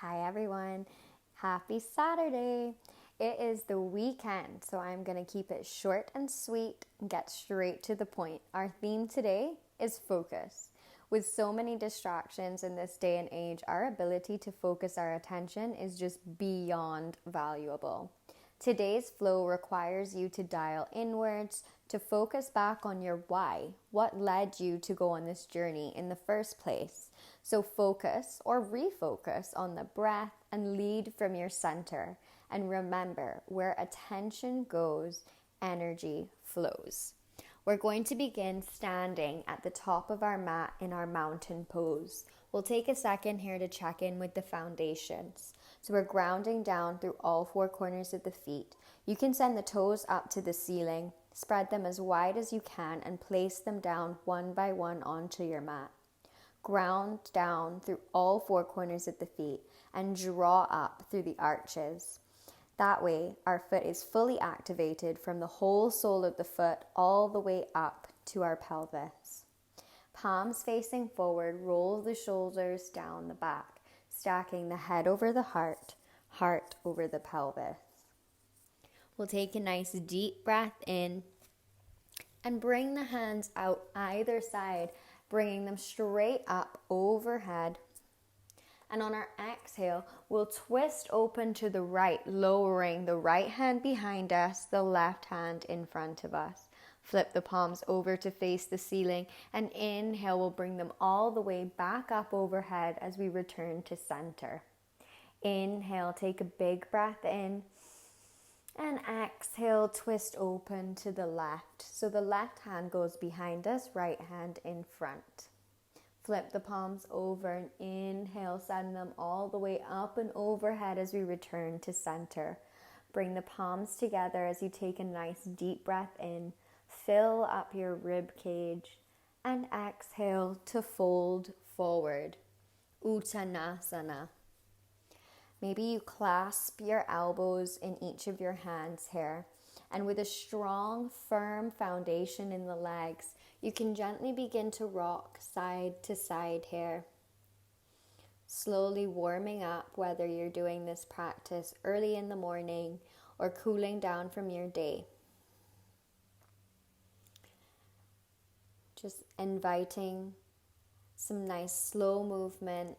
Hi everyone, happy Saturday. It is the weekend, so I'm going to keep it short and sweet and get straight to the point. Our theme today is focus. With so many distractions in this day and age, our ability to focus our attention is just beyond valuable. Today's flow requires you to dial inwards, to focus back on your why, what led you to go on this journey in the first place. So focus or refocus on the breath and lead from your center. And remember, where attention goes, energy flows. We're going to begin standing at the top of our mat in our mountain pose. We'll take a second here to check in with the foundations. So we're grounding down through all four corners of the feet. You can send the toes up to the ceiling, spread them as wide as you can, and place them down one by one onto your mat. Ground down through all four corners of the feet and draw up through the arches. That way, our foot is fully activated from the whole sole of the foot all the way up to our pelvis. Palms facing forward, roll the shoulders down the back, stacking the head over the heart, heart over the pelvis. We'll take a nice deep breath in and bring the hands out either side, bringing them straight up overhead. And on our exhale, we'll twist open to the right, lowering the right hand behind us, the left hand in front of us. Flip the palms over to face the ceiling, and inhale, we'll bring them all the way back up overhead as we return to center. Inhale, take a big breath in, and exhale, twist open to the left. So the left hand goes behind us, right hand in front. Flip the palms over and inhale, send them all the way up and overhead as we return to center. Bring the palms together as you take a nice deep breath in. Fill up your rib cage and exhale to fold forward. Uttanasana. Maybe you clasp your elbows in each of your hands here. And with a strong, firm foundation in the legs, you can gently begin to rock side to side here. Slowly warming up, whether you're doing this practice early in the morning or cooling down from your day. Just inviting some nice slow movement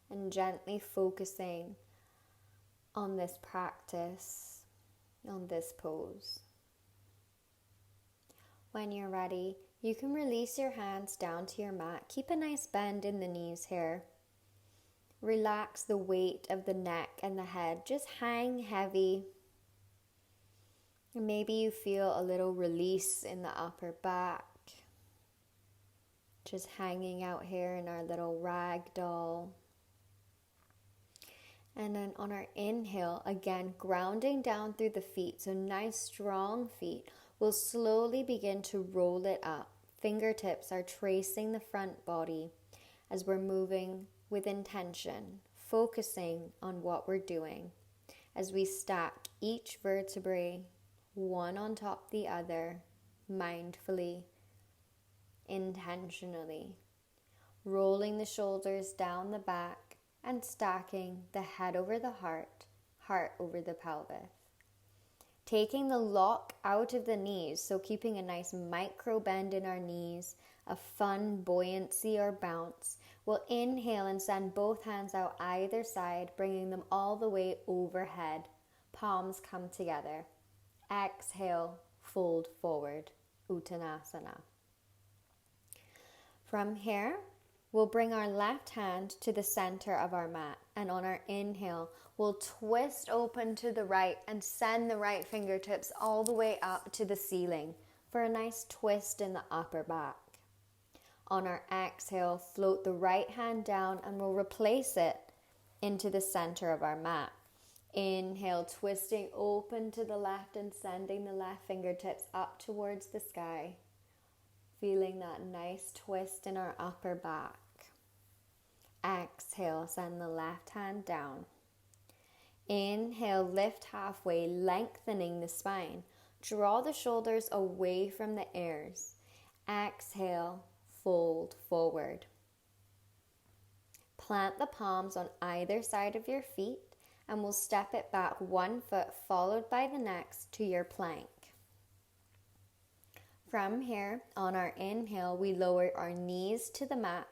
and gently focusing on this practice, on this pose. When you're ready, you can release your hands down to your mat. Keep a nice bend in the knees here. Relax the weight of the neck and the head. Just hang heavy. And maybe you feel a little release in the upper back. Just hanging out here in our little rag doll. And then on our inhale, again, grounding down through the feet. So nice, strong feet. We'll slowly begin to roll it up. Fingertips are tracing the front body as we're moving with intention, focusing on what we're doing. As we stack each vertebrae, one on top of the other, mindfully, intentionally. Rolling the shoulders down the back and stacking the head over the heart, heart over the pelvis. Taking the lock out of the knees, so keeping a nice micro bend in our knees, a fun buoyancy or bounce. We'll inhale and send both hands out either side, bringing them all the way overhead. Palms come together. Exhale, fold forward, Uttanasana. From here, we'll bring our left hand to the center of our mat, and on our inhale, we'll twist open to the right and send the right fingertips all the way up to the ceiling for a nice twist in the upper back. On our exhale, float the right hand down and we'll replace it into the center of our mat. Inhale, twisting open to the left and sending the left fingertips up towards the sky. Feeling that nice twist in our upper back. Exhale, send the left hand down. Inhale, lift halfway, lengthening the spine. Draw the shoulders away from the ears. Exhale, fold forward. Plant the palms on either side of your feet and we'll step it back 1 foot followed by the next to your plank. From here, on our inhale, we lower our knees to the mat,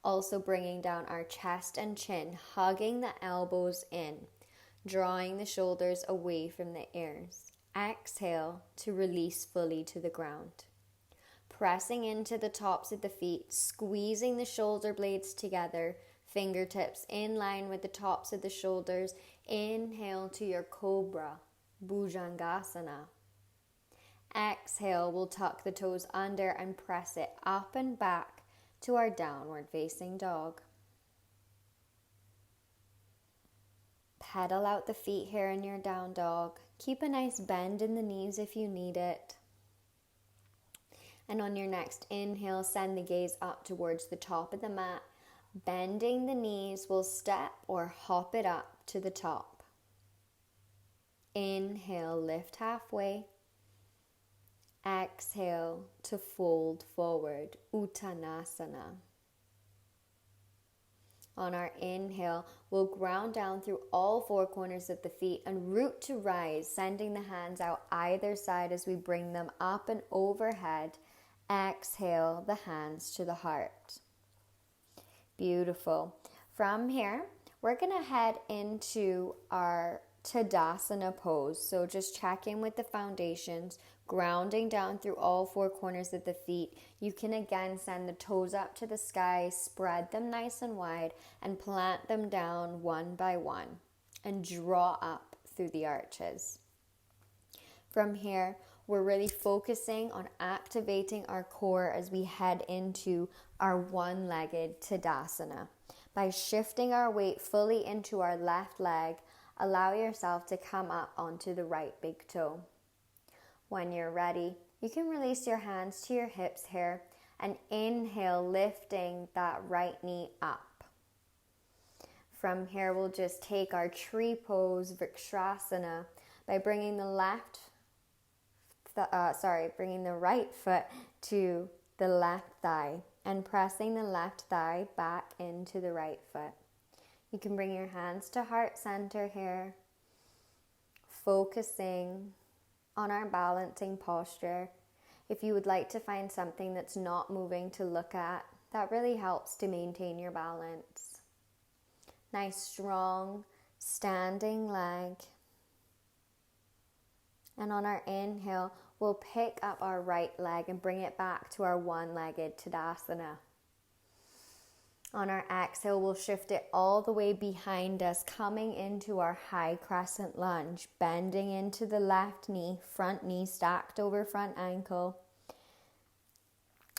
also bringing down our chest and chin, hugging the elbows in, drawing the shoulders away from the ears. Exhale to release fully to the ground. Pressing into the tops of the feet, squeezing the shoulder blades together, fingertips in line with the tops of the shoulders. Inhale to your cobra, Bhujangasana. Exhale, we'll tuck the toes under and press it up and back to our downward facing dog. Pedal out the feet here in your down dog. Keep a nice bend in the knees if you need it. And on your next inhale, send the gaze up towards the top of the mat. Bending the knees, we'll step or hop it up to the top. Inhale, lift halfway. Exhale to fold forward, Uttanasana. On our inhale, we'll ground down through all 4 corners of the feet and root to rise, sending the hands out either side as we bring them up and overhead. Exhale, the hands to the heart. Beautiful. From here, we're going to head into our Tadasana pose. So just check in with the foundations, grounding down through all 4 corners of the feet. You can again send the toes up to the sky, spread them nice and wide, and plant them down one by one, and draw up through the arches. From here, we're really focusing on activating our core as we head into our one-legged Tadasana. By shifting our weight fully into our left leg, allow yourself to come up onto the right big toe. When you're ready, you can release your hands to your hips here and inhale, lifting that right knee up. From here, we'll just take our tree pose, Vrikshrasana, by bringing the right foot to the left thigh and pressing the left thigh back into the right foot. You can bring your hands to heart center here, focusing on our balancing posture. If you would like to find something that's not moving to look at, that really helps to maintain your balance. Nice, strong, standing leg. And on our inhale, we'll pick up our right leg and bring it back to our one-legged Tadasana. On our exhale, we'll shift it all the way behind us, coming into our high crescent lunge, bending into the left knee, front knee stacked over front ankle.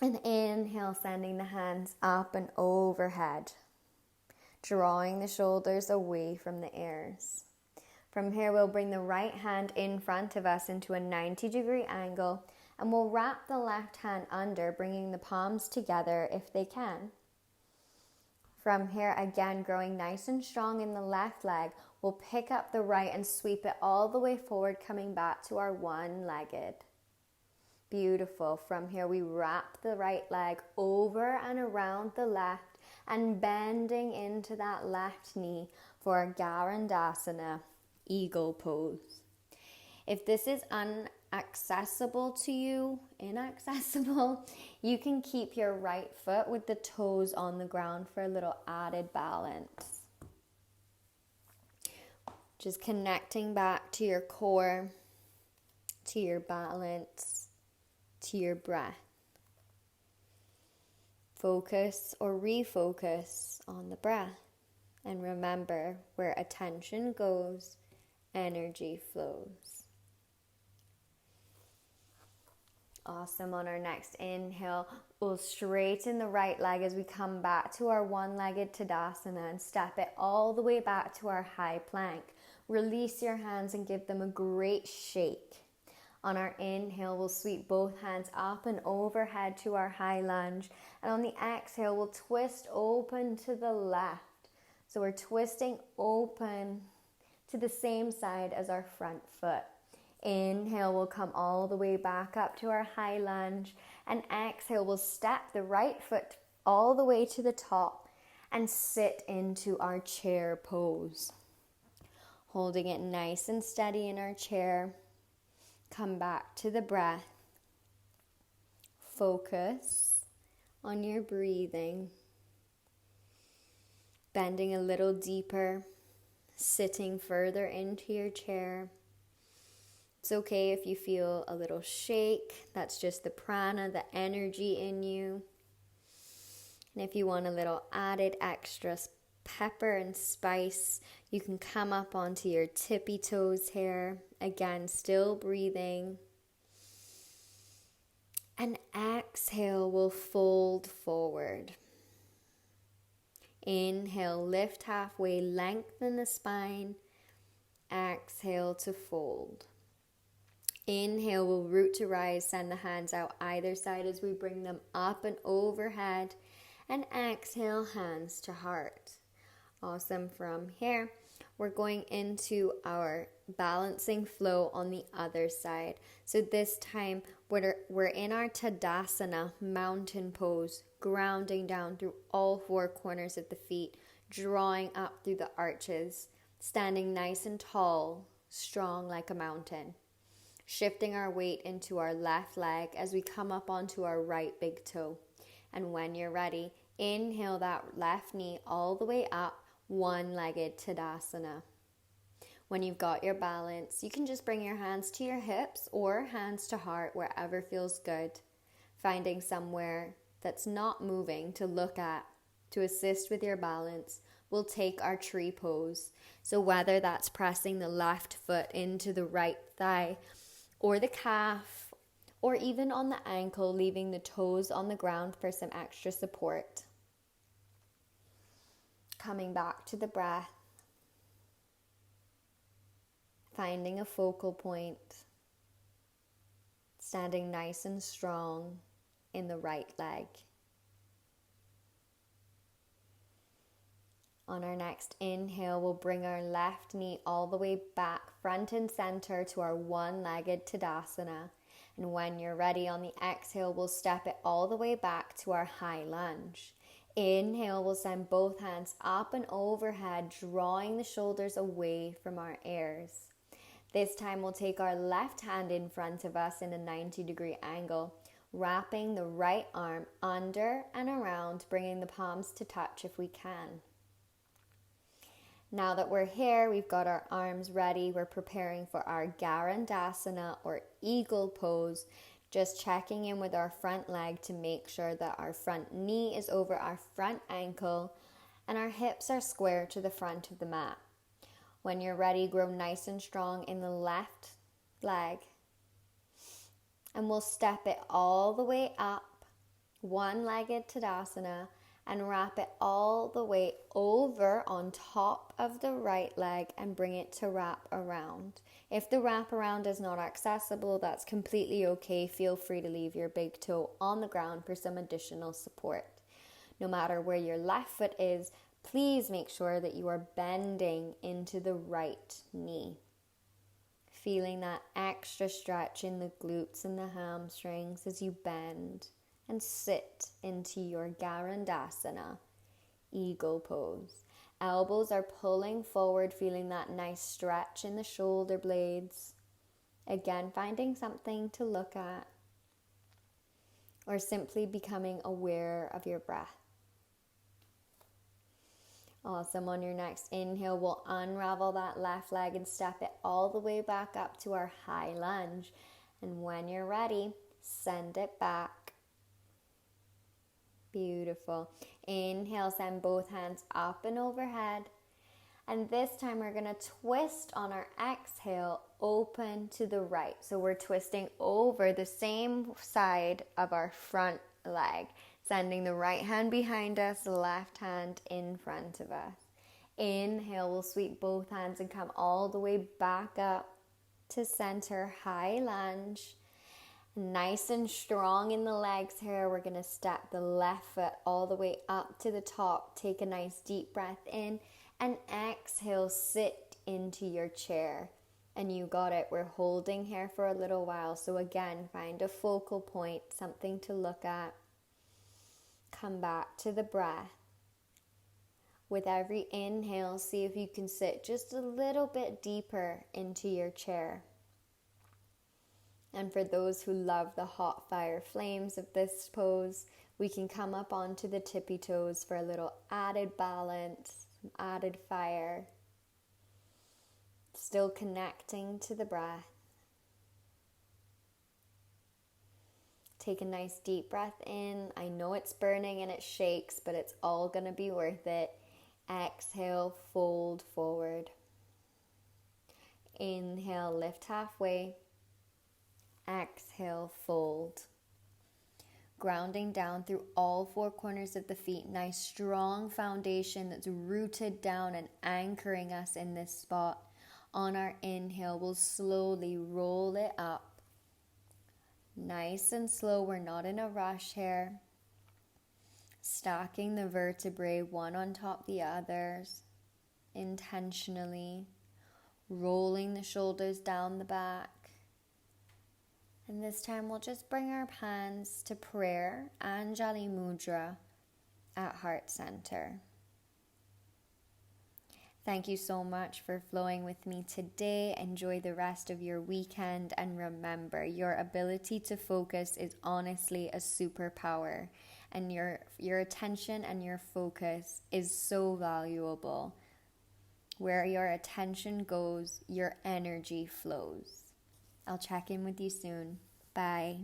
And inhale, sending the hands up and overhead, drawing the shoulders away from the ears. From here, we'll bring the right hand in front of us into a 90-degree angle, and we'll wrap the left hand under, bringing the palms together if they can. From here, again, growing nice and strong in the left leg, we'll pick up the right and sweep it all the way forward, coming back to our one-legged. Beautiful. From here, we wrap the right leg over and around the left and bending into that left knee for our Garandasana, eagle pose. If this is inaccessible to you, you can keep your right foot with the toes on the ground for a little added balance. Just connecting back to your core, to your balance, to your breath. Focus or refocus on the breath. And remember, where attention goes, energy flows. Awesome. On our next inhale, we'll straighten the right leg as we come back to our one-legged Tadasana and step it all the way back to our high plank. Release your hands and give them a great shake. On our inhale, we'll sweep both hands up and overhead to our high lunge. And on the exhale, we'll twist open to the left. So we're twisting open to the same side as our front foot. Inhale, we'll come all the way back up to our high lunge. And exhale, we'll step the right foot all the way to the top and sit into our chair pose. Holding it nice and steady in our chair. Come back to the breath. Focus on your breathing. Bending a little deeper, sitting further into your chair. It's okay if you feel a little shake. That's just the prana, the energy in you. And if you want a little added extra pepper and spice, you can come up onto your tippy toes here. Again, still breathing. And exhale, we'll fold forward. Inhale, lift halfway, lengthen the spine. Exhale to fold. Inhale, we'll root to rise, send the hands out either side as we bring them up and overhead. And exhale, hands to heart. Awesome. From here, we're going into our balancing flow on the other side. So this time, we're in our Tadasana, mountain pose, grounding down through all four corners of the feet, drawing up through the arches, standing nice and tall, strong like a mountain. Shifting our weight into our left leg as we come up onto our right big toe. And when you're ready, inhale that left knee all the way up, one-legged Tadasana. When you've got your balance, you can just bring your hands to your hips or hands to heart, wherever feels good. Finding somewhere that's not moving to look at to assist with your balance, we'll take our tree pose. So whether that's pressing the left foot into the right thigh or the calf, or even on the ankle, leaving the toes on the ground for some extra support. Coming back to the breath. Finding a focal point. Standing nice and strong in the right leg. On our next inhale, we'll bring our left knee all the way back, front and center to our one-legged Tadasana. And when you're ready on the exhale, we'll step it all the way back to our high lunge. Inhale, we'll send both hands up and overhead, drawing the shoulders away from our ears. This time we'll take our left hand in front of us in a 90-degree angle, wrapping the right arm under and around, bringing the palms to touch if we can. Now that we're here, we've got our arms ready. We're preparing for our Garandasana or eagle pose. Just checking in with our front leg to make sure that our front knee is over our front ankle and our hips are square to the front of the mat. When you're ready, grow nice and strong in the left leg. And we'll step it all the way up, one-legged Tadasana, and wrap it all the way over on top of the right leg and bring it to wrap around. If the wrap around is not accessible, that's completely okay. Feel free to leave your big toe on the ground for some additional support. No matter where your left foot is, please make sure that you are bending into the right knee. Feeling that extra stretch in the glutes and the hamstrings as you bend and sit into your Garandasana, eagle pose. Elbows are pulling forward, feeling that nice stretch in the shoulder blades. Again, finding something to look at or simply becoming aware of your breath. Awesome. On your next inhale, we'll unravel that left leg and step it all the way back up to our high lunge. And when you're ready, send it back. Beautiful. Inhale, send both hands up and overhead. And this time we're going to twist on our exhale, open to the right. So we're twisting over the same side of our front leg, sending the right hand behind us, left hand in front of us. Inhale, we'll sweep both hands and come all the way back up to center, high lunge. Nice and strong in the legs here. We're going to step the left foot all the way up to the top. Take a nice deep breath in and exhale, sit into your chair. And you got it. We're holding here for a little while. So again, find a focal point, something to look at. Come back to the breath. With every inhale, see if you can sit just a little bit deeper into your chair. And for those who love the hot fire flames of this pose, we can come up onto the tippy toes for a little added balance, added fire. Still connecting to the breath. Take a nice deep breath in. I know it's burning and it shakes, but it's all going to be worth it. Exhale, fold forward. Inhale, lift halfway. Exhale, fold. Grounding down through all four corners of the feet. Nice strong foundation that's rooted down and anchoring us in this spot. On our inhale, we'll slowly roll it up. Nice and slow, we're not in a rush here. Stacking the vertebrae one on top the others, intentionally. Rolling the shoulders down the back. And this time we'll just bring our hands to prayer, Anjali Mudra at heart center. Thank you so much for flowing with me today. Enjoy the rest of your weekend, and remember, your ability to focus is honestly a superpower, and your attention and your focus is so valuable. Where your attention goes, your energy flows. I'll check in with you soon. Bye.